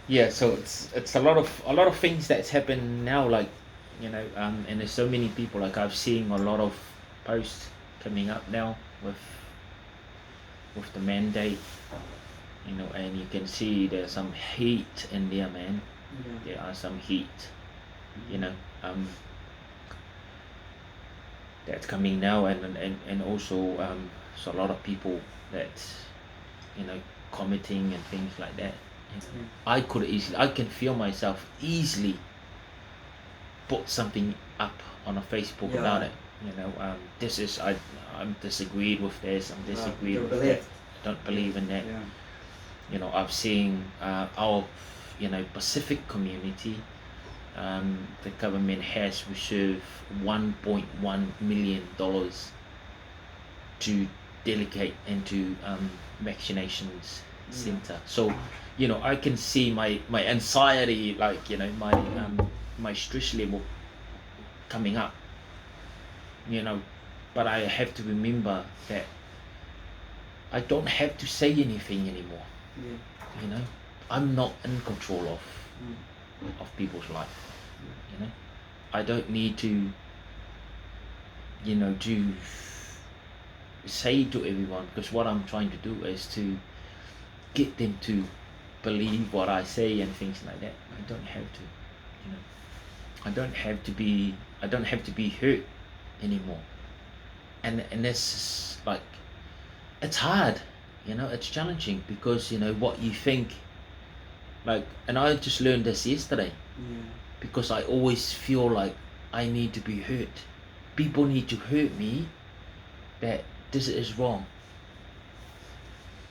Yeah, so it's a lot of things that's happened now, like and there's so many people. Like I've seen a lot of posts coming up now with the mandate, and you can see there's some heat in there, man. Yeah. There are some heat, you know, um, that's coming now, and also so a lot of people that's you know committing and things like that. Yeah. I can feel myself easily put something up on a Facebook about Yeah. it. This is I'm disagreed with this. I'm disagreed Your with that. belief. I don't Yeah. believe in that. Yeah. I've seen our Pacific community. The government has reserved $1.1 million to delegate into vaccinations Yeah. center. So, I can see my anxiety, like my stress level coming up. You know, but I have to remember that I don't have to say anything anymore. Yeah. You know, I'm not in control of Mm. people's life. You know, I don't need to to say to everyone, because what I'm trying to do is to get them to believe what I say and things like that. I don't have to, you know. I don't have to be hurt anymore. And this like it's hard, it's challenging because what you think, like, and I just learned this yesterday Yeah. because I always feel like I need to be hurt. People need to hurt me that this is wrong.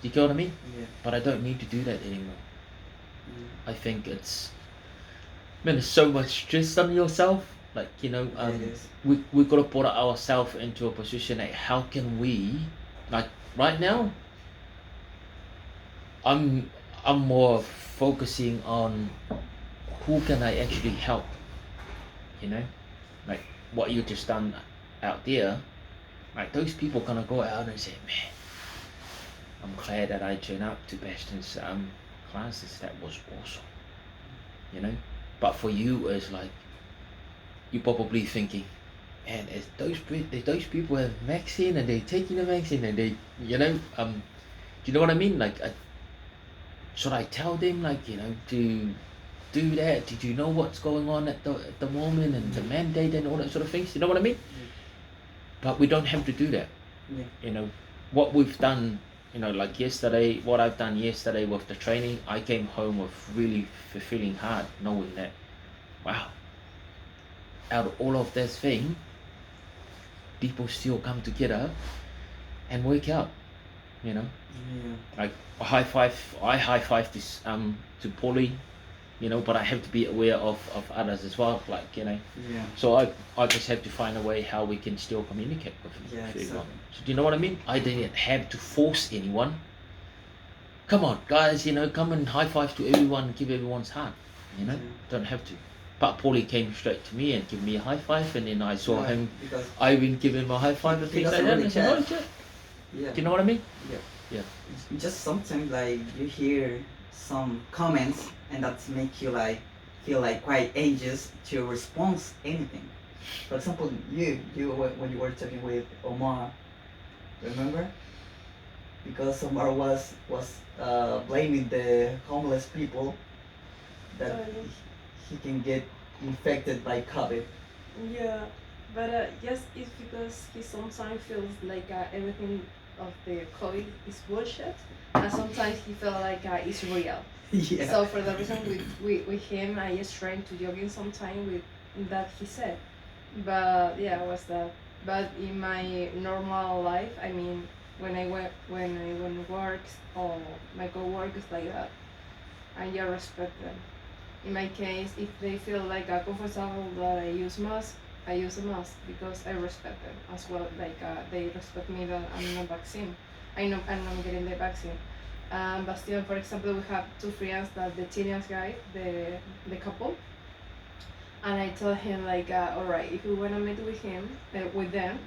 Do you get what I mean? Yeah. But I don't need to do that anymore. Yeah. I think man, there's so much stress on yourself. Like, Yeah. It is. we gotta put ourselves into a position that how can we, like, right now, I'm I'm more focusing on who can I actually help, you know? Like what you just done out there, like those people gonna go out and say, man, I'm glad that I turned up to Bastion's classes. That was awesome, you know? But for you, it's like you're probably thinking, man, if those people have vaccine and they're taking the vaccine and they, do you know what I mean? Like, should I tell them, like, to do that? Did you know what's going on at the moment and the Yeah. mandate and all that sort of things? You know what I mean? But we don't have to do that. Yeah. You know, what we've done, like yesterday, what I've done yesterday with the training, I came home with really fulfilling heart, knowing that, wow, out of all of this thing, people still come together and work out. You know, Yeah. like I high five this to Polly, but I have to be aware of others as well. Like, Yeah. so I just have to find a way how we can still communicate with Yeah. everyone. Exactly. So do you know what I mean? I didn't have to force anyone. Come on, guys, come and high five to everyone, give everyone's hand. Yeah. Don't have to. But Paulie came straight to me and gave me a high five, and then I saw Yeah. him. Because I even give him a high five and he things like doesn't that. And really I said, care. "Oh, Jeff." Yeah. Do you know what I mean? Yeah. Yeah. Just sometimes like you hear some comments and that make you like feel like quite anxious to respond anything. For example, you when you were talking with Omar, remember? Because Omar was blaming the homeless people that he can get infected by COVID. Yeah, but yes, it's because he sometimes feels like everything of the COVID is bullshit, and sometimes he feel like it's real. Yeah. So for the reason with him, I just trying to jogging sometime with that he said. But yeah, was that. But in my normal life, I mean, when works or my coworkers like that, I just respect them. In my case, if they feel like comfortable that I use mask, I use a mask because I respect them as well. Like they respect me that I'm not vaccine. I know I'm not getting the vaccine. But still, for example, we have two friends that the teenage guy, the couple, and I told him like, all right, if we wanna meet with them,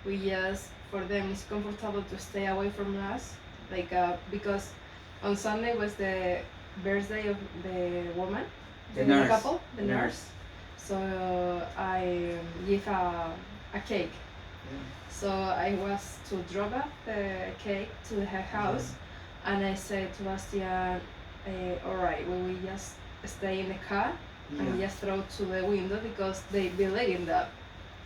we just for them it's comfortable to stay away from us, like because on Sunday was the birthday of the woman, The nurse. couple, the Nurse. nurse. So I give a cake. So I was to drop off the cake to her house, and I said to Bastian, all right, we will just stay in the car and just throw to the window because they believe in that,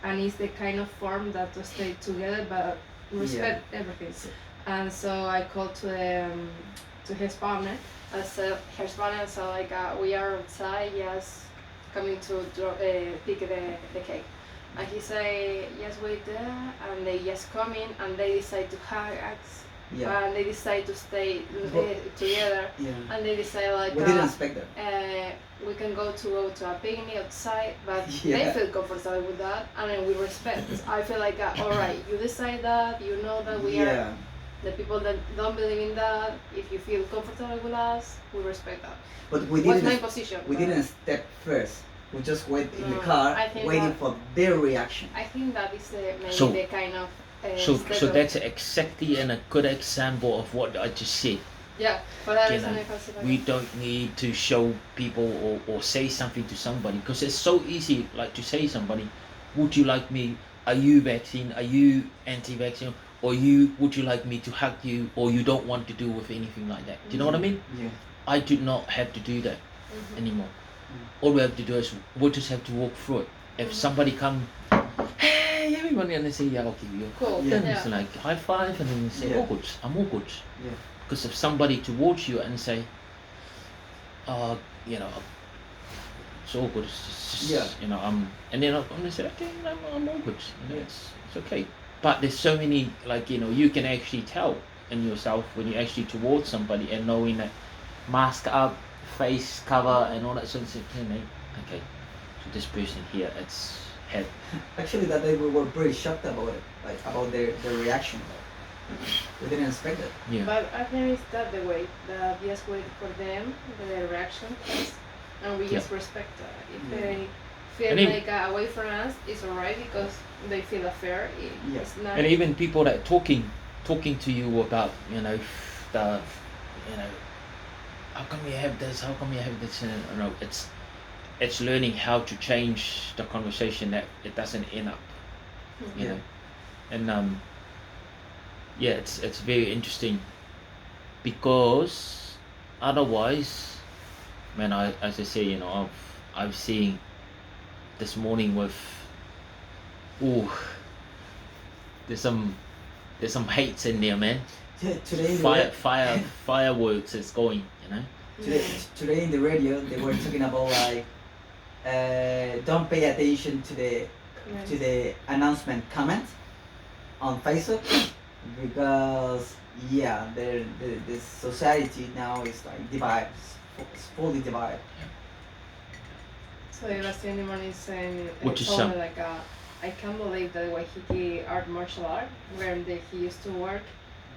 and it's the kind of form that to stay together but respect everything. And so I called to his partner. I said his partner said like we are outside, just coming to pick the cake. And he said, yes, wait there, and they just come in, and they decide to hug us, and they decide to stay together, and they decide like, We didn't expect that. we can go to a picnic outside, but they feel comfortable with that, and then we respect. I feel like, all right, you decide that, you know that we are the people that don't believe in that. If you feel comfortable with us, we respect that. But we What's didn't. my position? We didn't step first. We just wait in the No, car, I think waiting that- for their reaction. I think that is maybe So- the kind of So step so of- that's exactly a good example of what I just said. yeah. For that You reason, know, I consider We don't need to show people or say something to somebody because it's so easy like to say somebody, would you like me, are you vaccine, are you anti-vaccine, or would you like me to hug you, or you don't want to do with anything like that. Do you know what I mean? Yeah. I do not have to do that anymore. All we have to do is we just have to walk through it. If somebody come, hey everybody, and they say yeah, okay, you're Cool. then Yeah. it's like high five, and then you say all good, I'm all good. Yeah. Because if somebody towards you and say, you know, it's all good, it's just, you know, and then I'm gonna say, okay, I'm all good, you know, it's okay. But there's so many, like, you know, you can actually tell in yourself when you're actually towards somebody and knowing that mask up, face cover, and all that sort of thing. Okay, so this person here, it's had. Actually, that day we were pretty shocked about it, like about their reaction. We didn't expect it. Yeah. But I think it's that the way that we just wait for them, the reaction first, and we just respect that. If they feel And like away from us, it's alright because they feel affair. It's not. And even people that talking to you about, you know, the, you know, how come you have this? How come you have this? And you know, it's learning how to change the conversation that it doesn't end up, you know, and yeah, it's very interesting because otherwise, man, as I say, you know, I've seen this morning with, there's some hates in there, man. Today, Fireworks is going, you know. Today in the radio, they were talking about like, don't pay attention to the announcement comment on Facebook because the society now is like divided, it's fully divided. So Sebastian Limon is saying, Which is told some- me like, I can't believe that Waikiki art martial art, where he used to work,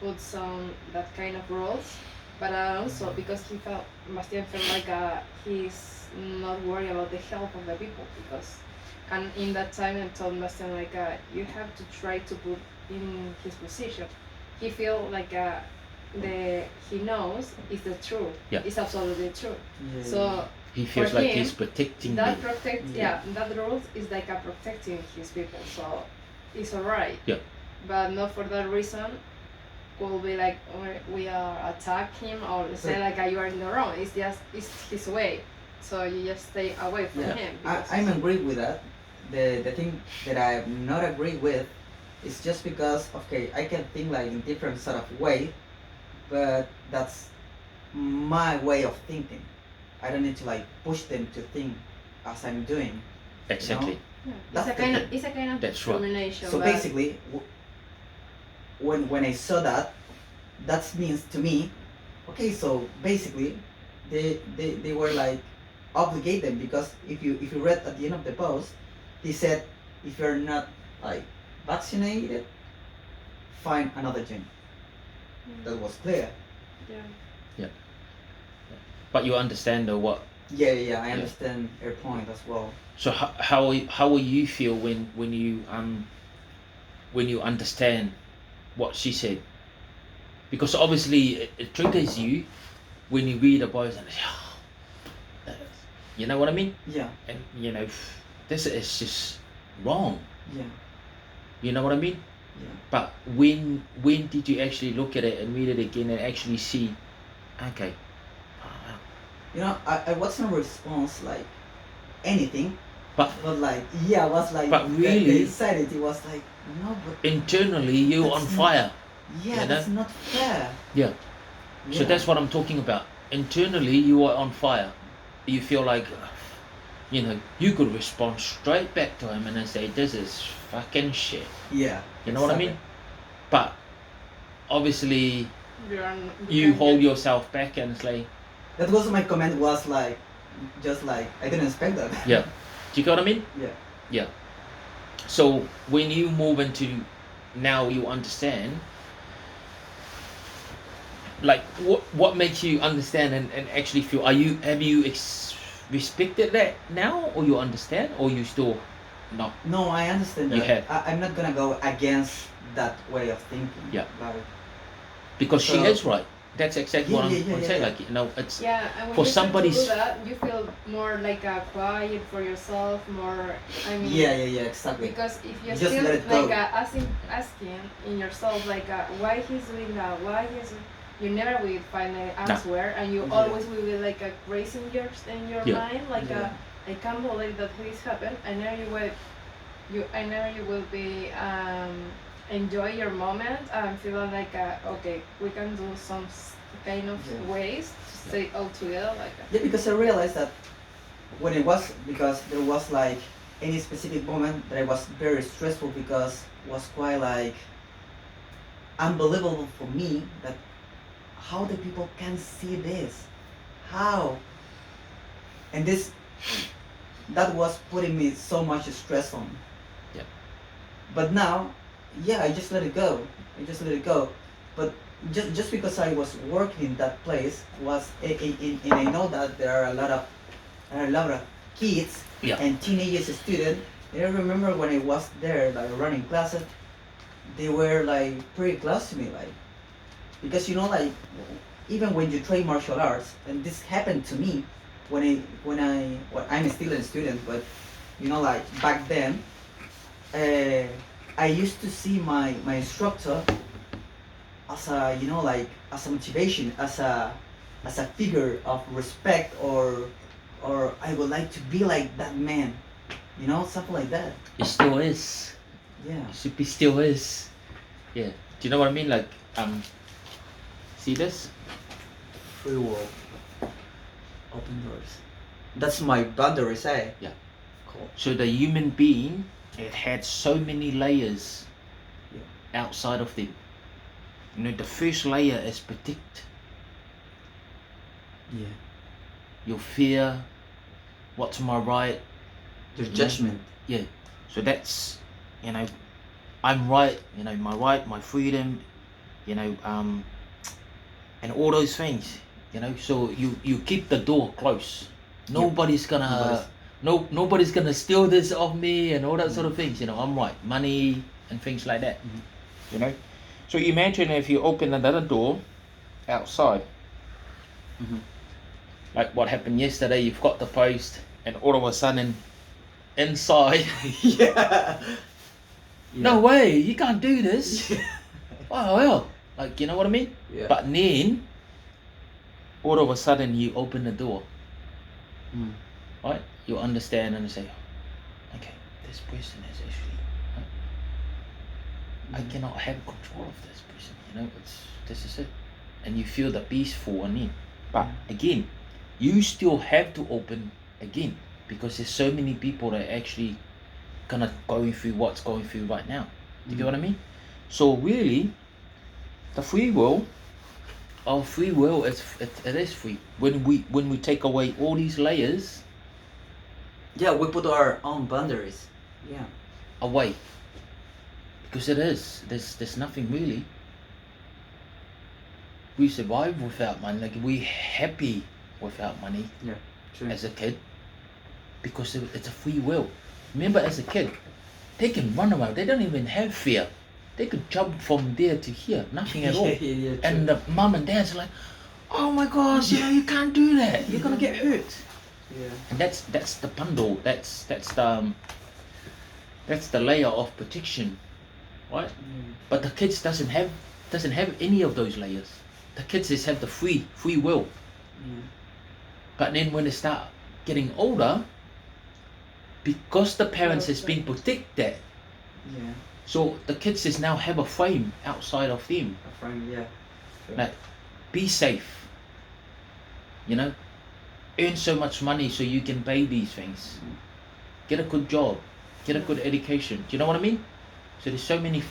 put some that kind of rules, but also because Bastian felt like he's not worried about the health of the people and in that time I told Bastian like you have to try to put in his position. He feel like he knows is the truth. Yeah. It's absolutely true. Yeah. So He feels For like him, he's protecting that them. that rule is like protecting his people, so it's alright. Yeah. But not for that reason will be like we are attack him or say like you are in the wrong. It's his way, so you just stay away from him. I'm agree with that. The thing that I'm not agree with is just because okay, I can think like in different sort of way, but that's my way of thinking. I don't need to like push them to think as I'm doing. Exactly. Yeah. That's It's a kind of That's right. discrimination. So but basically, when I saw that, that means to me, okay. So basically, they were like obligate them because if you read at the end of the post, he said if you're not like vaccinated, find another gym. That was clear. yeah. But you understand though what? Yeah. I understand your point as well. So how will you feel when you understand what she said? Because obviously it triggers you, when you read about it, and you know what I mean? Yeah. And you know, this is just wrong. Yeah. You know what I mean? Yeah. But when did you actually look at it and read it again and actually see, okay, wow. You know, I wasn't response like anything, But but like yeah, I was like But the really- insanity was like no, but internally you're on That's fire. yeah, you that's know? not fair. Yeah. So Yeah. that's what I'm talking about. Internally you are on fire. You feel like, you know, you could respond straight back to him and then say, this is fucking shit. Yeah. You know what I mean? But obviously you can hold get- yourself back and it's like, That was my comment was like, just like I didn't expect that. yeah. Do you get what I mean? Yeah. Yeah. So when you move into now you understand, like what makes you understand and actually feel, have you respected that now, or you understand, or you still not? No, I understand You that. have. I'm not gonna go against that way of thinking. Yeah. Like, Because she So- is right. That's exactly what Yeah, I'm yeah, saying. yeah. Like, you know, it's Yeah, and when For you start to somebody's- do that, you feel more like quiet for yourself, more. I mean. yeah, exactly. Because if you're You just still let it go. like asking in yourself like why he's doing that, why he's, you never will find an answer, and you Yeah. always will be like crazy in your Yeah. mind, like Yeah. I can't believe that this happened. I know you will be enjoy your moment and feeling like okay, we can do some kind of Yeah. ways to stay all together like Yeah, because I realized that when it was, because there was like any specific moment that I was very stressful, because it was quite like unbelievable for me that how the people can see this, how, and this, that was putting me so much stress on. Yeah. But now, yeah, I just let it go. I just let it go. But just because I was working in that place was, and I know that there are a lot of kids Yeah. and teenagers students. And I remember when I was there, like running classes, they were like pretty close to me, like, because you know, like, even when you train martial arts, and this happened to me well, I'm still a student, but you know, like back then, I used to see my instructor as a, you know, like as a motivation, as a figure of respect, or I would like to be like that man, you know, something like that. it still is. Yeah. It still is. Yeah. Do you know what I mean? Like, see this? Free world. Open doors. That's my boundaries, eh? Yeah. Cool. So the human being, it had so many layers Yeah. outside of them. You know, the first layer is protect. Yeah. Your fear, what's my right. Your Yeah. judgment. Yeah. So that's, you know, I'm right, you know, my right, my freedom, you know, and all those things, you know. So you keep the door close. Nobody's gonna nobody's gonna steal this off me and all that sort of things, you know. I'm right, money and things like that. Mhm. You know. So imagine if you open another door outside. Mhm. Like what happened yesterday, you've got the post and all of a sudden inside Yeah. no way, you can't do this. Oh well, like, you know what I mean? Yeah. But then all of a sudden you open the door, Mm. right? You understand and say, okay, this person is actually, I cannot have control of this person, you know, this is it. And you feel the peaceful and in. But again, you still have to open again, because there's so many people that actually kind of going through what's going through right now. Do you get what I mean? So really, the free will, our free will is it is free. When we take away all these layers Yeah, we put our own boundaries. Yeah. away, because it is there's nothing really. We survive without money. Like, we happy without money Yeah. True. as a kid, because it's a free will. Remember, as a kid, they can run around. They don't even have fear. They could jump from there to here, nothing at all. Yeah, And the mom and dad's like, oh my gosh, you can't do that. You're gonna get hurt. Yeah. And that's the bundle. That's the layer of protection, right? But the kids doesn't have any of those layers. The kids just have the free will. Yeah. But then when they start getting older, because the parents has been protected, Yeah. so the kids just now have a frame outside of them. A friend. Yeah. Sure. Like, be safe. Earn so much money so you can pay these things. Get a good job. Get a good education. Do you know what I mean? So there's so many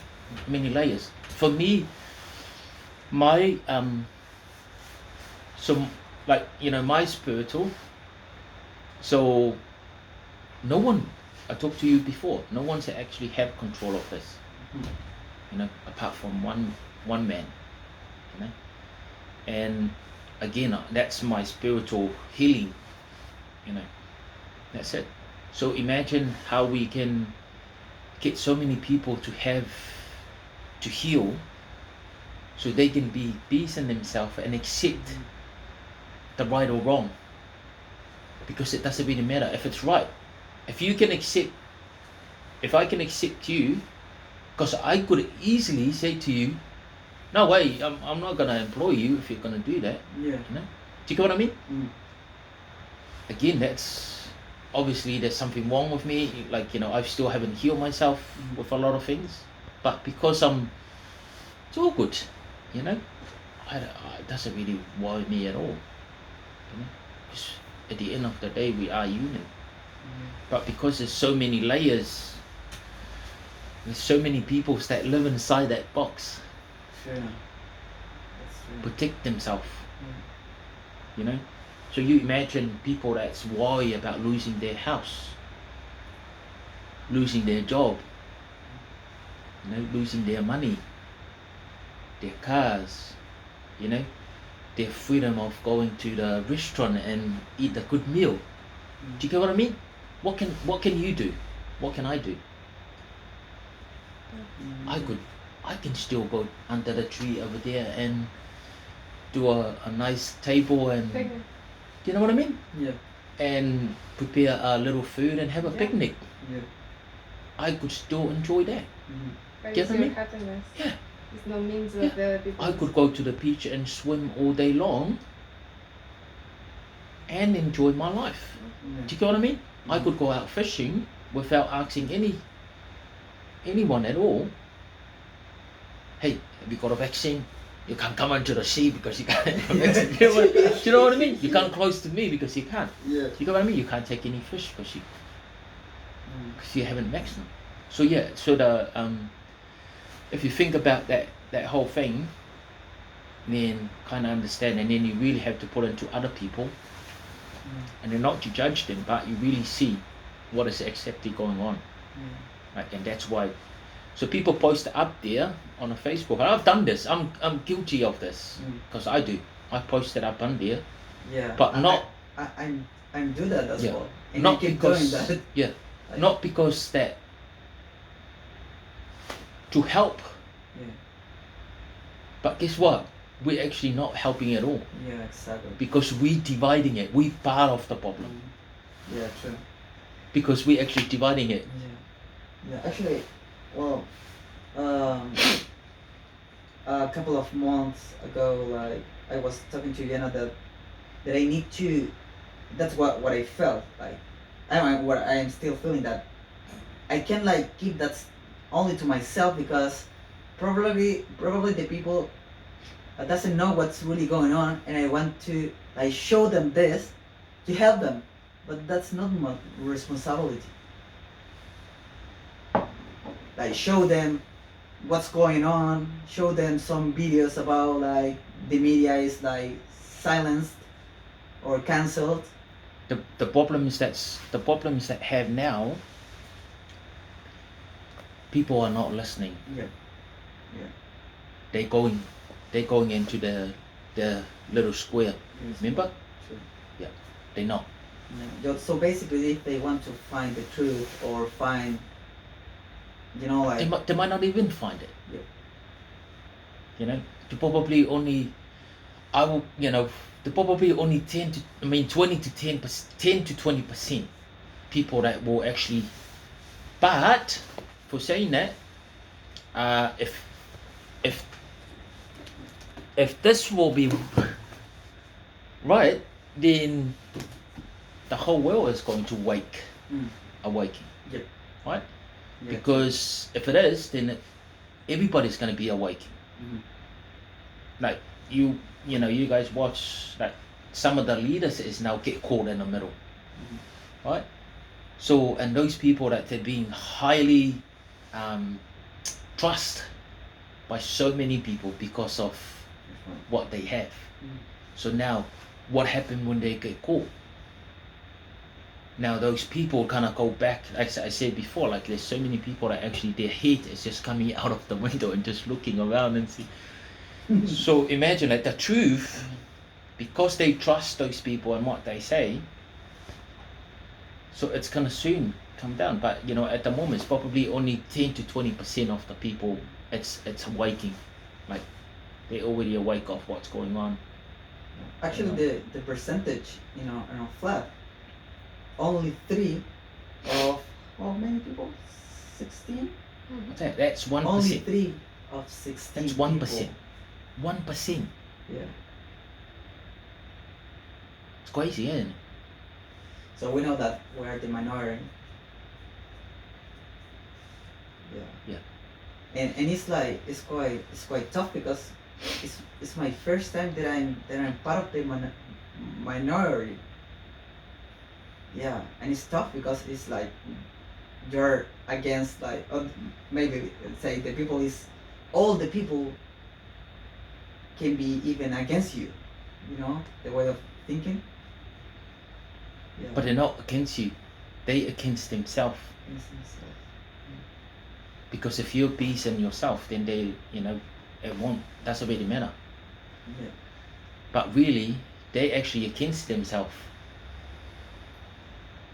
layers. For me, my my spiritual. So no one, I talked to you before, no one's actually have control of this. Apart from one man. And again, that's my spiritual healing. That's it. So imagine how we can get so many people to heal, so they can be peace in themselves and accept the right or wrong, because it doesn't really matter if it's right. If I can accept you, because I could easily say to you, no way, I'm not gonna employ you if you're gonna do that. Yeah. Do you get what I mean? Mm. Again, that's obviously there's something wrong with me. I still haven't healed myself with a lot of things, but because it's all good. It doesn't really worry me at all. Because at the end of the day, we are human. But because there's so many layers, there's so many people that live inside that box, Sure. That's true. protect themselves. So you imagine people that's worried about losing their house, losing their job, losing their money, their cars, their freedom of going to the restaurant and eat a good meal. Do you get what I mean? What can you do? What can I do? I can still go under the tree over there and do a nice table and, Picnic. you know what I mean? Yeah. And prepare a little food and have a Yeah. picnic. Yeah. I could still enjoy that. But Get it's what I your mean? happiness. Yeah. It's not means Yeah. that the other people. I could go to the beach and swim all day long and enjoy my life. Yeah. Do you get what I mean? I could go out fishing without asking anyone at all. Hey, have you got a vaccine? You can't come into the sea because you can't have a vaccine. Do you know what I mean? You can't close to me because you can't. Yeah. Do you get what I mean? You can't take any fish because you haven't vaxxed them. So yeah, so if you think about that whole thing, then kind of understand, and then you really have to put into other people, and then not to judge them, but you really see what is actually going on, right? And that's why. So people post it up there on a Facebook, and I've done this. I'm guilty of this because I do. I post it up on there, Yeah. but not I'm do that as Yeah. well. And not I keep because doing that. yeah, Like, not because that to help. Yeah. But guess what? We're actually not helping at all Yeah. Exactly. because we're dividing it. We're part of the problem Yeah. True. because we're actually dividing it. Yeah. Yeah. Actually, well, a couple of months ago, like I was talking to Yana that I need to. That's what I felt like. What I am still feeling that I can like keep that only to myself because probably the people doesn't know what's really going on, and I want to like show them this to help them, but that's not my responsibility. Like show them what's going on, show them some videos about like the media is like silenced or cancelled. The problems that have now. People are not listening. Yeah. They're going into the little square. Remember? Sure. They're not. Yeah. So basically, if they want to find the truth or find, like They might not even find it. Yeah. They probably only I will, there probably only 20 to 10 to 20% people that will actually. But for saying that, if if this will be right, then the whole world is going to awaken, Yep. right? Yeah. Because if it is, then everybody's going to be awakened. Mhm. Like you guys watch, like some of the leaders is now get caught in the middle, right? So, and those people that they're being highly trusted by so many people because of what they have. So now, what happened when they get caught? Now those people kind of go back. As I said before, like there's so many people that actually their head is just coming out of the window and just looking around and see. So imagine that the truth, because they trust those people and what they say, so it's gonna soon come down. But at the moment, it's probably only 10 to 20% of the people. It's waking, like they already awake of what's going on. Actually, the percentage, flat, only 3 of how many people? 16. That's 1%. Only 3 of 16. That's 1%. 1%. Yeah. It's crazy, isn't it? So we know that we're the minority. Yeah. Yeah. And it's like it's quite tough because it's my first time that I'm part of the minority. Yeah, and it's tough because it's like you're against like maybe let's say the people is all the people can be even against you, the way of thinking. Yeah. But they're not against you. They against themselves. Because if you're peace in yourself, then they, it won't. Doesn't really matter. Yeah. But really, they actually against themselves.